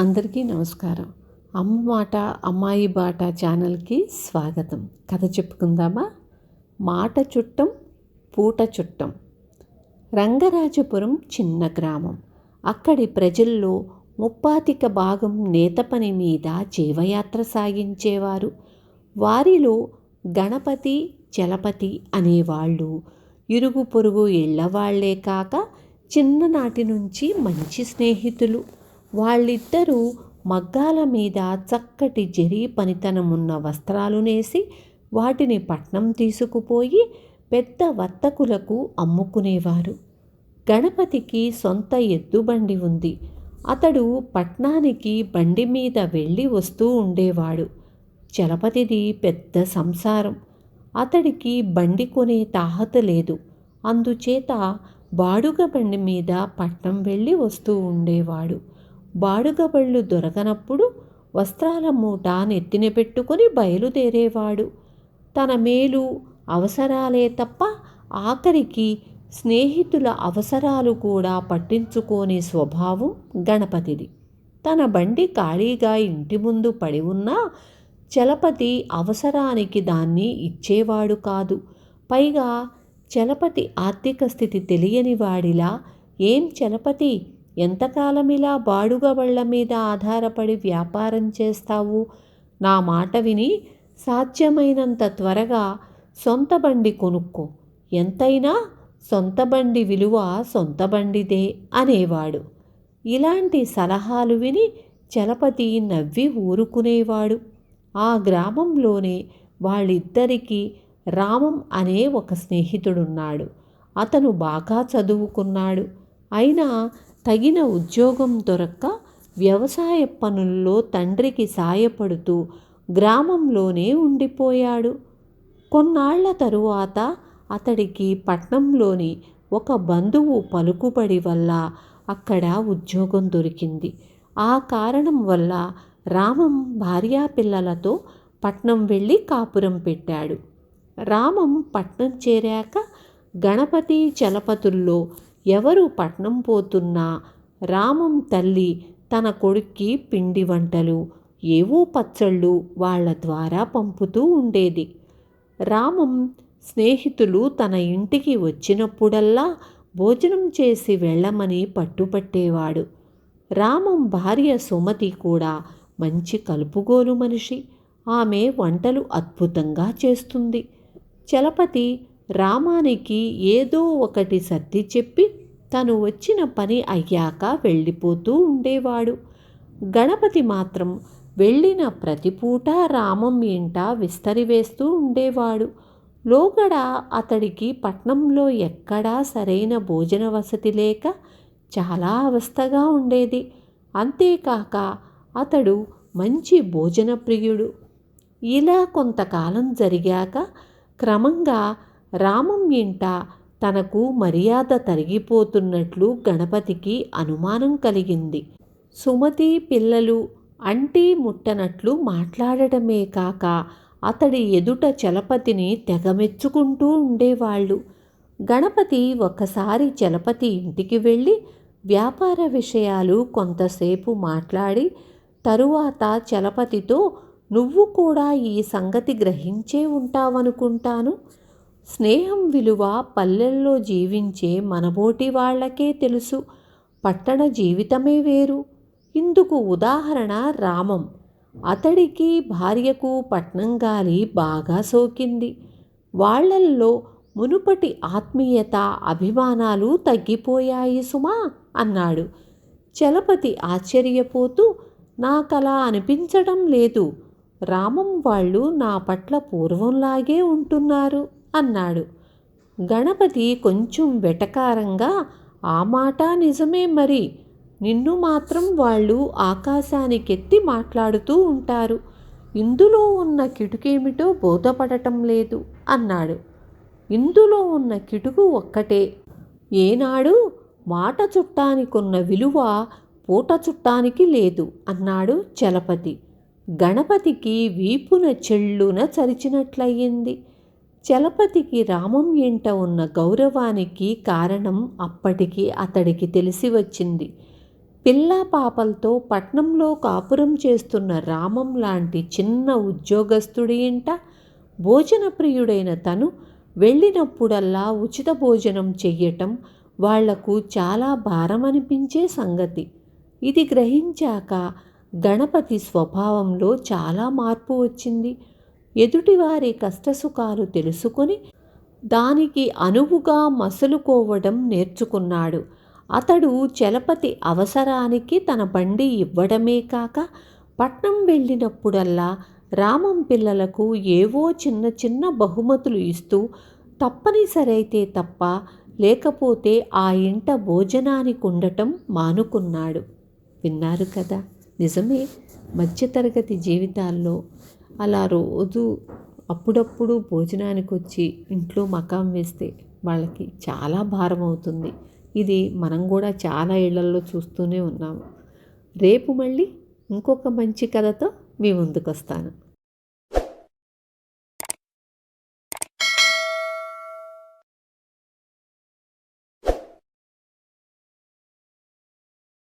అందరికీ నమస్కారం. అమ్మ మాట అమ్మాయి బాట ఛానల్కి స్వాగతం. కథ చెప్పుకుందామా? మాట చుట్టం పూట చుట్టం. రంగరాజపురం చిన్న గ్రామం. అక్కడి ప్రజల్లో ముప్పాతిక భాగం నేత పని మీద జీవయాత్ర సాగించేవారు. వారిలో గణపతి, చలపతి అనేవాళ్ళు ఇరుగు పొరుగు ఇళ్లవాళ్లే కాక చిన్ననాటి నుంచి మంచి స్నేహితులు. వాళ్ళిద్దరూ మగ్గాల మీద చక్కటి జరీ పనితనమున్న వస్త్రాలు నేసి వాటిని పట్నం తీసుకుపోయి పెద్ద వర్తకులకు అమ్ముకునేవారు. గణపతికి సొంత ఎద్దుబండి ఉంది. అతడు పట్నానికి బండి మీద వెళ్ళి వస్తూ ఉండేవాడు. చలపతిది పెద్ద సంసారం. అతడికి బండి కొనే తాహత లేదు. అందుచేత బాడుగ బండి మీద పట్నం వెళ్ళి వస్తూ ఉండేవాడు. బాడుగ బళ్ళు దొరకనప్పుడు వస్త్రాల మూట నెత్తిన పెట్టుకొని బయలుదేరేవాడు. తన మేలు అవసరాలే తప్ప ఆఖరికి స్నేహితుల అవసరాలు కూడా పట్టించుకోని స్వభావం గణపతిది. తన బండి ఖాళీగా ఇంటి ముందు పడి ఉన్నా చలపతి అవసరానికి దాన్ని ఇచ్చేవాడు కాదు. పైగా చలపతి ఆర్థిక స్థితి తెలియని వాడిలా, "ఏం చలపతి, ఎంతకాలమిలా బాడుగ బళ్ళ మీద ఆధారపడి వ్యాపారం చేస్తావు? నా మాట విని సాధ్యమైనంత త్వరగా సొంత బండి కొనుక్కో. ఎంతైనా సొంత బండి విలువ సొంత బండిదే" అనేవాడు. ఇలాంటి సలహాలు విని చలపతి నవ్వి ఊరుకునేవాడు. ఆ గ్రామంలోనే వాళ్ళిద్దరికీ రామం అనే ఒక స్నేహితుడున్నాడు. అతను బాగా చదువుకున్నాడు. అయినా తగిన ఉద్యోగం దొరక్క వ్యవసాయ పనుల్లో తండ్రికి సాయపడుతూ గ్రామంలోనే ఉండిపోయాడు. కొన్నాళ్ల తరువాత అతడికి పట్నంలోని ఒక బంధువు పలుకుబడి వల్ల అక్కడ ఉద్యోగం దొరికింది. ఆ కారణం వల్ల రామం భార్యాపిల్లలతో పట్నం వెళ్ళి కాపురం పెట్టాడు. రామం పట్నం చేరాక గణపతి, చలపతుల్లో ఎవరు పట్నం పోతున్నా రామం తల్లి తన కొడుక్కి పిండి వంటలు, ఏవో పచ్చళ్ళు వాళ్ళ ద్వారా పంపుతూ ఉండేది. రామం స్నేహితులు తన ఇంటికి వచ్చినప్పుడల్లా భోజనం చేసి వెళ్ళమని పట్టుపట్టేవాడు. రామం భార్య సుమతి కూడా మంచి కలుపుగోలు మనిషి. ఆమె వంటలు అద్భుతంగా చేస్తుంది. చలపతి రామానికి ఏదో ఒకటి సర్ది చెప్పి తను వచ్చిన పని అయ్యాక వెళ్ళిపోతూ ఉండేవాడు. గణపతి మాత్రం వెళ్ళిన ప్రతి పూట రామం ఇంట విస్తరివేస్తూ ఉండేవాడు. లోగడ అతడికి పట్నంలో ఎక్కడా సరైన భోజన వసతి లేక చాలా అవస్థగా ఉండేది. అంతేకాక అతడు మంచి భోజన ప్రియుడు. ఇలా కొంతకాలం జరిగాక క్రమంగా రామం ఇంట తనకు మర్యాద తరిగిపోతున్నట్లు గణపతికి అనుమానం కలిగింది. సుమతి పిల్లలు అంటి ముట్టనట్లు మాట్లాడటమే కాక అతడి ఎదుట చలపతిని తెగమెచ్చుకుంటూ ఉండేవాళ్ళు. గణపతి ఒకసారి చలపతి ఇంటికి వెళ్ళి వ్యాపార విషయాలు కొంతసేపు మాట్లాడి తరువాత చలపతితో, "నువ్వు కూడా ఈ సంగతి గ్రహించే ఉంటావనుకుంటాను. స్నేహం విలువ పల్లెల్లో జీవించే మనబోటి వాళ్లకే తెలుసు. పట్టణ జీవితమే వేరు. ఇందుకు ఉదాహరణ రామం. అతడికి భార్యకు పట్నం గాలి బాగా సోకింది. వాళ్లల్లో మునుపటి ఆత్మీయత, అభిమానాలు తగ్గిపోయాయి సుమా" అన్నాడు. చలపతి ఆశ్చర్యపోతూ, "నాకలా అనిపించడం లేదు. రామం వాళ్ళు నా పట్ల పూర్వంలాగే ఉంటున్నారు" అన్నాడు. గణపతి కొంచెం వెటకారంగా, "ఆ మాట నిజమే మరి. నిన్ను మాత్రం వాళ్ళు ఆకాశానికెత్తి మాట్లాడుతూ ఉంటారు. ఇందులో ఉన్న కిటుకేమిటో బోధపడటం లేదు" అన్నాడు. "ఇందులో ఉన్న కిటుకు ఒక్కటే. ఏనాడు మాట చుట్టానికున్న విలువ పూట చుట్టానికి లేదు" అన్నాడు చలపతి. గణపతికి వీపున చెళ్ళున చరిచినట్లయింది. చలపతికి రామం ఎంట ఉన్న గౌరవానికి కారణం అప్పటికి అతడికి తెలిసి వచ్చింది. పిల్లా పాపలతో పట్నంలో కాపురం చేస్తున్న రామం లాంటి చిన్న ఉద్యోగస్తుడి ఇంట భోజన ప్రియుడైన తను వెళ్ళినప్పుడల్లా ఉచిత భోజనం చెయ్యటం వాళ్లకు చాలా భారమనిపించే సంగతి. ఇది గ్రహించాక గణపతి స్వభావంలో చాలా మార్పు వచ్చింది. ఎదుటివారి కష్టసుఖాలు తెలుసుకొని దానికి అనువుగా మసలుకోవడం నేర్చుకున్నాడు. అతడు చలపతి అవసరానికి తన బండి ఇవ్వడమే కాక పట్నం వెళ్ళినప్పుడల్లా రామం పిల్లలకు ఏవో చిన్న చిన్న బహుమతులు ఇస్తూ తప్పనిసరైతే తప్ప లేకపోతే ఆ ఇంట భోజనానికి ఉండటం మానుకున్నాడు. విన్నారు కదా, నిజమే. మధ్యతరగతి జీవితాల్లో అలా రోజు అప్పుడప్పుడు భోజనానికి వచ్చి ఇంట్లో మకాం వేస్తే వాళ్ళకి చాలా భారం అవుతుంది. ఇది మనం కూడా చాలా ఇళ్లల్లో చూస్తూనే ఉన్నాము. రేపు మళ్ళీ ఇంకొక మంచి కథతో మీ ముందుకు వస్తాను.